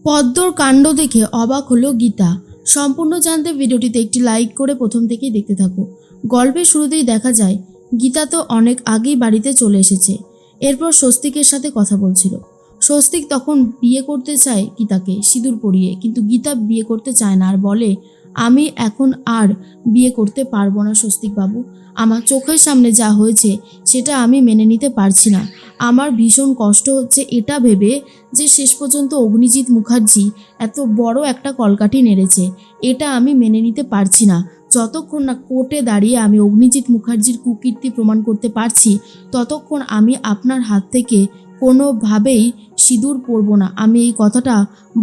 পদ্মর কাণ্ড দেখে অবাক হলো গীতা। সম্পূর্ণ জানতে ভিডিওটিতে একটি লাইক করে প্রথম থেকেই দেখতে থাকো। গল্পের শুরুতেই দেখা যায় গীতা তো অনেক আগেই বাড়িতে চলে এসেছে। এরপর স্বস্তিকের সাথে কথা বলছিল। স্বস্তিক তখন বিয়ে করতে চায় গীতাকে সিঁদুর পরিয়ে, কিন্তু গীতা বিয়ে করতে চায় না আর বলে, আমি এখন আর বিয়ে করতে পারবো না স্বস্তিক বাবু। আমার চোখের সামনে যা হয়েছে সেটা আমি মেনে নিতে পারছি না। আমার ভীষণ কষ্ট হচ্ছে এটা ভেবে যে শেষ পর্যন্ত অগ্নিজিৎ মুখার্জি এত বড় একটা কলকাঠি নেড়েছে। এটা আমি মেনে নিতে পারছি না। যতক্ষণ না কোর্টে দাঁড়িয়ে আমি অগ্নিজিৎ মুখার্জির কুকীর্তি প্রমাণ করতে পারছি, ততক্ষণ আমি আপনার হাত থেকে কোনোভাবেই সিঁদুর পরব না। আমি এই কথাটা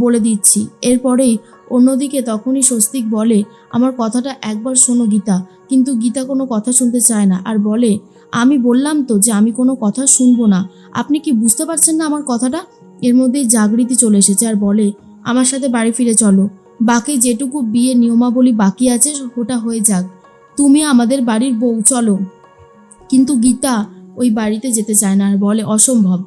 বলে দিচ্ছি। এরপরেই অন্যদিকে তখনই স্বস্তিক বলে, আমার কথাটা একবার শোনো গীতা। কিন্তু গীতা কোনো কথা শুনতে চায় না আর বলে, আমি বললাম তো যে আমি কোনো কথা শুনবো না। আপনি কি বুঝতে পারছেন না আমার কথাটা? এর মধ্যেই জাগৃতি চলে এসেছে আর বলে, আমার সাথে বাড়ি ফিরে চলো। বাকি যেটুকু বিয়ে নিয়মাবলী বাকি আছে ওটা হয়ে যাক। তুমি আমাদের বাড়ির বউ, চলো। কিন্তু গীতা ওই বাড়িতে যেতে চায় না আর বলে, অসম্ভব,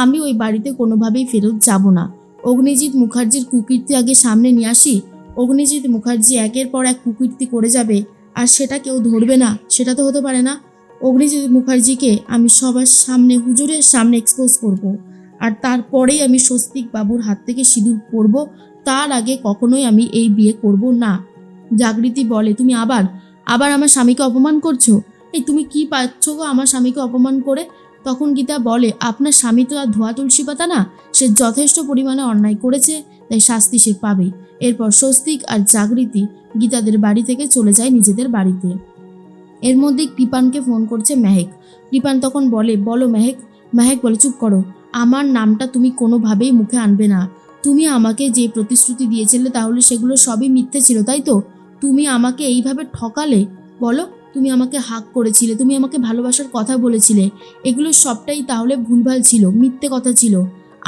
আমি ওই বাড়িতে কোনোভাবেই ফেরত যাব না। অগ্নিজিৎ মুখার্জির কুকীর্তি আগে সামনে নিয়ে আসি। অগ্নিজিৎ মুখার্জি একের পর এক কুকীর্তি করে যাবে আর সেটা কেউ ধরবে না, সেটা তো হতে পারে না। অগ্নিজিৎ মুখার্জিকে আমি সবার সামনে, হুজুরের সামনে এক্সপোজ করব। আর তারপরেই আমি স্বস্তিক বাবুর হাত থেকে সিঁদুর পরব। তার আগে কখনোই আমি এই বিয়ে করব না। জাগৃতি বলে, তুমি আবার আবার আমার স্বামীকে অপমান করছো। এই তুমি কি পাচ্ছ গো আমার স্বামীকে অপমান করে? তখন গীতা বলে, আপনার স্বামী তো আর ধোয়া তুলসী পাতা না। সে যথেষ্ট পরিমাণে অন্যায় করেছে, তাই শাস্তি সে পাবেই। এরপর স্বস্তিক আর জাগৃতি গীতাদের বাড়ি থেকে চলে যায় নিজেদের বাড়িতে। এর মধ্যেই কৃপানকে ফোন করছে মেহেক। কৃপান তখন বলে, বলো মেহেক। মেহেক বলে, চুপ করো, আমার নামটা তুমি কোনোভাবেই মুখে আনবে না। তুমি আমাকে যে প্রতিশ্রুতি দিয়েছিলে তাহলে সেগুলো সবই মিথ্যে ছিল, তাই তো? তুমি আমাকে এইভাবে ঠকালে। বলো, তুমি আমাকে হাক করেছিলে, তুমি আমাকে ভালোবাসার কথা বলেছিলে, এগুলো সবটাই তাহলে ভুলভাল ছিল, মিথ্যে কথা ছিল।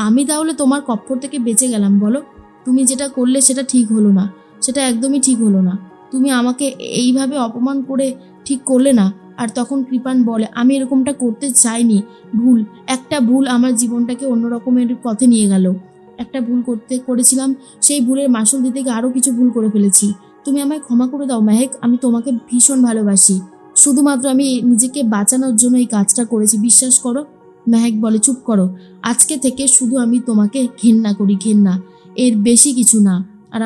আমি তাহলে তোমার কপ্পর থেকে বেঁচে গেলাম? বলো, তুমি যেটা করলে সেটা ঠিক হলো না, সেটা একদমই ঠিক হলো না। তুমি আমাকে এইভাবে অপমান করে ঠিক করলে না। আর তখন কৃপান বলে, আমি এরকমটা করতে চাইনি, ভুল, একটা ভুল আমার জীবনটাকে অন্য রকমের পথে নিয়ে গেল। একটা ভুল করেছিলাম, সেই ভুলের মাসুল দিতে গিয়ে আরও কিছু ভুল করে ফেলেছি। তুমি আমায় ক্ষমা করে দাও মেহেক, আমি তোমাকে ভীষণ ভালোবাসি। শুধুমাত্র আমি নিজেকে বাঁচানোর জন্য এই কাজটা করেছি, বিশ্বাস করো। মেহেক বলে, চুপ করো, আজকে থেকে শুধু আমি তোমাকে ঘেন্না করি, ঘেন্না, এর বেশি কিছু না। আর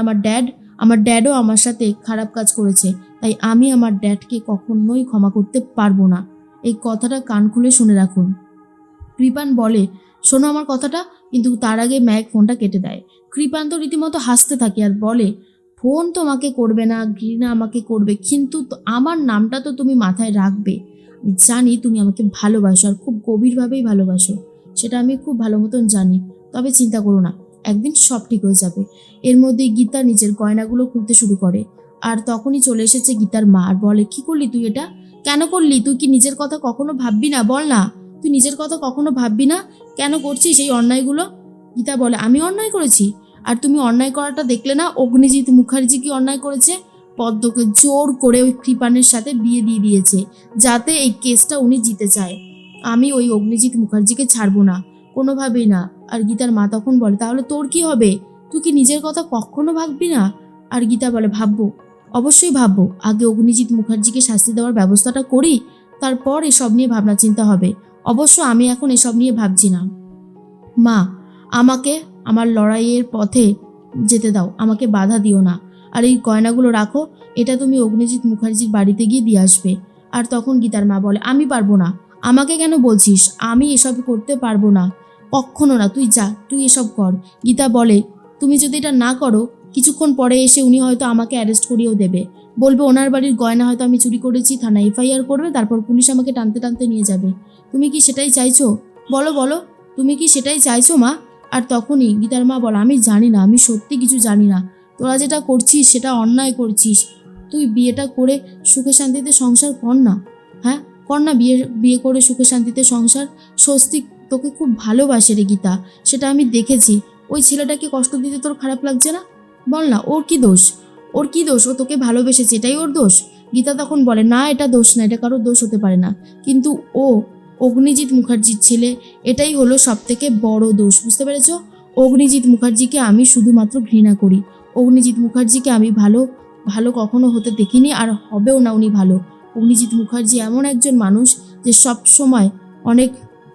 আমার ড্যাডও আমার সাথে খারাপ কাজ করেছে, তাই আমি আমার ড্যাডকে কখনোই ক্ষমা করতে পারবো না। এই কথাটা কান খুলে শুনে রাখুন। কৃপান বলে, শোনো আমার কথাটা। কিন্তু তার আগে মেহেক ফোনটা কেটে দেয়। কৃপান তো রীতিমতো হাসতে থাকে আর বলে, ফোন তোমাকে করবে না, ঘৃণা আমাকে করবে, কিন্তু আমার নামটা তো তুমি মাথায় রাখবে। আমি জানি তুমি আমাকে ভালোবাসো আর খুব গভীরভাবেই ভালোবাসো, সেটা আমি খুব ভালো মতন জানি। তবে চিন্তা করো না, একদিন সব ঠিক হয়ে যাবে। এর মধ্যে গীতা নিজের গয়নাগুলো খুলতে শুরু করে। আর তখনই চলে এসেছে গীতার মা আর বলে, কি করলি তুই এটা? কেন করলি? তুই কি নিজের কথা কখনো ভাববি না? বল না, তুই নিজের কথা কখনো ভাববি না? কেন করছিস এই অন্যায়গুলো? গীতা বলে, আমি অন্যায় করেছি? আর তুমি অন্যায় করাটা দেখলে না? অগ্নিজিৎ মুখার্জি কি অন্যায় করেছে? পদ্মকে জোর করে ওই কৃপানের সাথে বিয়ে দিয়ে দিয়েছে, যাতে এই কেসটা উনি জিতে চায়। আমি ওই অগ্নিজিৎ মুখার্জিকে ছাড়বো না, কোনোভাবেই না। আর গীতার মা তখন বলে, তাহলে তোর কি হবে? তুই কি নিজের কথা কখনো ভাববি না? আর গীতা বলে, ভাববো, অবশ্যই ভাববো। আগে অগ্নিজিৎ মুখার্জিকে শাস্তি দেওয়ার ব্যবস্থাটা করি, তারপর এসব নিয়ে ভাবনা চিন্তা হবে। অবশ্য আমি এখন এসব নিয়ে ভাবছি না। মা, আমাকে আমার লড়াইয়ের পথে যেতে দাও, আমাকে বাধা দিও না। আর এই গয়নাগুলো রাখো, এটা তুমি অগ্নিজিৎ মুখার্জির বাড়িতে গিয়ে দিয়ে আসবে। আর তখন গীতার মা বলে, আমি পারবো না। আমাকে কেন বলছিস? আমি এসব করতে পারবো না, কখনো না। তুই যা, তুই এসব কর। গীতা বলে, তুমি যদি এটা না করো, কিছুক্ষণ পরে এসে উনি হয়তো আমাকে অ্যারেস্ট করিয়েও দেবে। বলবে ওনার বাড়ির গয়না হয়তো আমি চুরি করেছি, থানায় এফআইআর করবে, তারপর পুলিশ আমাকে টানতে টানতে নিয়ে যাবে। তুমি কি সেটাই চাইছো? বলো বলো, তুমি কি সেটাই চাইছো মা? আর তখনই গীতার মা বলে, আমি জানি না, আমি সত্যি কিছু জানি না। তোরা যেটা করছিস সেটা অন্যায় করছিস। তুই বিয়েটা করে সুখে শান্তিতে সংসার কর না। হ্যাঁ, কর না, বিয়ে বিয়ে করে সুখে শান্তিতে সংসার। স্বস্তিক তোকে খুব ভালোবাসে রে গীতা, সেটা আমি দেখেছি। ওই ছেলেটাকে কষ্ট দিতে তোর খারাপ লাগছে না? বল না, ওর কি দোষ? ওর কি দোষ? ও তোকে ভালোবেসেছে, এটাই ওর দোষ? গীতা তখন বলে, না, এটা দোষ না, এটা কারোর দোষ হতে পারে না। কিন্তু ও অগ্নিজিৎ মুখার্জির ছেলে, এটাই হলো সব থেকে বড় দোষ, বুঝতে পেরেছ? অগ্নিজিৎ মুখার্জিকে আমি শুধুমাত্র ঘৃণা করি। অগ্নিজিৎ মুখার্জিকে আমি ভালো ভালো কখনো হতে দেখিনি, আর হবেও না উনি ভালো। অগ্নিজিৎ মুখার্জি এমন একজন মানুষ যে সব সময় অনেক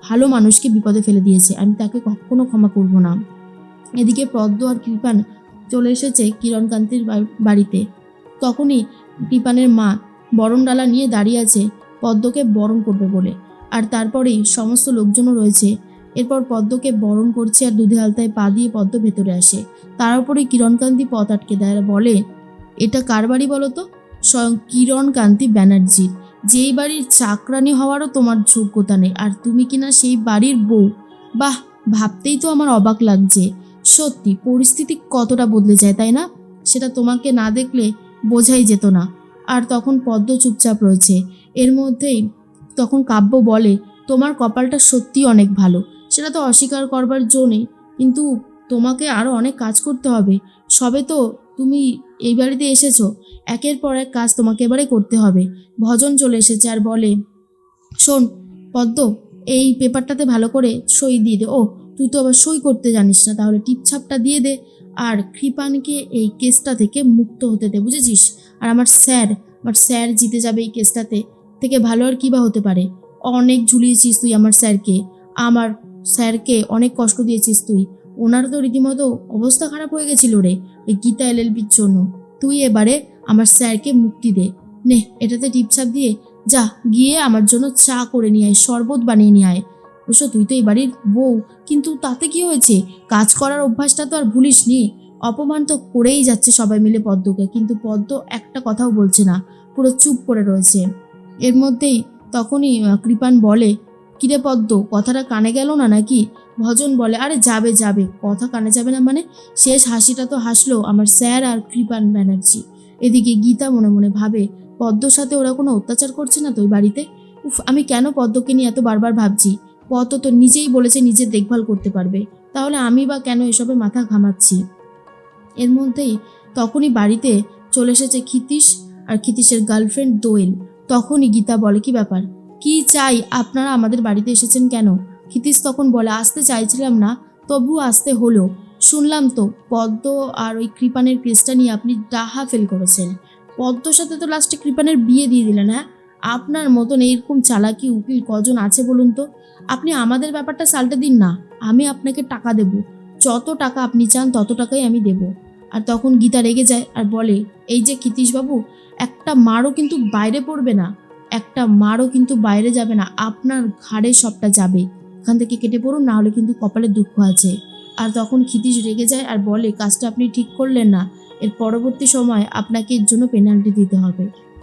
ভালো মানুষকে বিপদে ফেলে দিয়েছে, আমি তাকে কখনো ক্ষমা করব না। এদিকে পদ্ম আর কৃপান চলে এসেছে কিরণকান্তির বাড়িতে। তখনই কৃপানের মা বরণডালা নিয়ে দাঁড়িয়ে আছে পদ্মকে বরণ করবে বলে, আর তারপরেই সমস্ত লোকজনও রয়েছে। এরপর পদ্মকে বরণ করছে আর দুধে আলতায় পা দিয়ে পদ্ম ভেতরে আসে। তার উপরেই কিরণকান্তি পথ আটকে দেয় আর বলে, এটা কার বাড়ি বলো তো? স্বয়ং কিরণকান্তি ব্যানার্জির, যেই বাড়ির চাকরানি হওয়ারও তোমার যোগ্যতা নেই, আর তুমি কিনা সেই বাড়ির বউ। বাহ, ভাবতেই তো আমার অবাক লাগছে। সত্যি পরিস্থিতি কতটা বদলে যায়, তাই না? সেটা তোমাকে না দেখলে বোঝাই যেত না। আর তখন পদ্ম চুপচাপ রয়েছে। এর মধ্যেই তখন কাব্য বলে, তোমার কপালটা সত্যি অনেক ভালো, সেটা তো অস্বীকার করবার জো নেই, কিন্তু তোমাকে আরও অনেক কাজ করতে হবে। সবে তো তুমি এই বাড়িতে এসেছো, একের পর এক কাজ তোমাকে এবারে করতে হবে। ভজন চলে এসেছে আর বলে, শোন পদ্ম, এই পেপারটাতে ভালো করে সই দিয়ে দে। ও, তুই তো আবার সই করতে জানিস না, তাহলে টিপছাপটা দিয়ে দে আর কৃপানকে এই কেসটা থেকে মুক্ত হতে দে, বুঝেছিস? আর আমার স্যার জিতে যাবে এই কেসটাতে, থেকে ভালো আর কী বা হতে পারে? অনেক ঝুলিয়েছিস তুই আমার স্যারকে অনেক কষ্ট দিয়েছিস তুই। ওনার তো রীতিমতো অবস্থা খারাপ হয়ে গেছিল রে ওই গীতা এলএলবির জন্য। তুই এবারে আমার স্যারকে মুক্তি দে। নে, এটাতে টিপছাপ দিয়ে যা, গিয়ে আমার জন্য চা করে নিয়ে আয়, শরবত বানিয়ে নিয়ে আয়। অবশ্য তুই তো এই বাড়ির বউ, কিন্তু তাতে কি হয়েছে? কাজ করার অভ্যাসটা তো আর ভুলিস নি। অপমান তো করেই যাচ্ছে সবাই মিলে পদ্মকে, কিন্তু পদ্ম একটা কথাও বলছে না, পুরো চুপ করে রয়েছে। এর মধ্যেই তখনই কৃপান বলে, কিরে পদ্ম, কথাটা কানে গেল না নাকি? ভজন বলে, আরে যাবে যাবে, কথা কানে যাবে না মানে? শেষ হাসিটা তো হাসলো আমার স্যার আর কৃপান ব্যানার্জি। এদিকে গীতা মনে মনে ভাবে, পদ্মর সাথে ওরা কোনো অত্যাচার করছে না তো ওই বাড়িতে? উফ, আমি কেন পদ্মকে নিয়ে এত বারবার ভাবছি? পদ্ম তো নিজেই বলেছে নিজের দেখভাল করতে পারবে, তাহলে আমি বা কেন এসবে মাথা ঘামাচ্ছি? এর মধ্যেই তখনই বাড়িতে চলে এসেছে ক্ষিতীশ আর ক্ষিতীশের গার্লফ্রেন্ড দোয়েল। তখনই গীতা বলে, কি ব্যাপার, কি চাই? আপনারা আমাদের বাড়িতে এসেছেন কেন? ক্ষিতীশ তখন বলে, আসতে চাইছিলাম না, তবু আসতে হলো। শুনলাম তো পদ্ম আর ওই কৃপানের কেসটা নিয়ে আপনি ডাহা ফেল করেছেন। পদ্মর সাথে তো লাস্টে কৃপানের বিয়ে দিয়ে দিলেন, হ্যাঁ? আপনার মতন এইরকম চালাকি উকিল কজন আছে বলুন তো? আপনি আমাদের ব্যাপারটা সালটে দিন না, আমি আপনাকে টাকা দেব, যত টাকা আপনি চান তত টাকাই আমি দেব। আর তখন গীতা রেগে যায় আর বলে, এই যে ক্ষিতীশবাবু, একটা মারও কিন্তু বাইরে পড়বে না, একটা মারও কিন্তু বাইরে যাবে না, আপনার ঘাড়ে সবটা যাবে। এখান থেকে কেটে পড়ুন, না হলে কিন্তু কপালে দুঃখ আছে। আর তখন ক্ষিতীশ রেগে যায় আর বলে, কাজটা আপনি ঠিক করলেন না, এর পরবর্তী সময় আপনাকে এর জন্য পেনাল্টি দিতে হবে।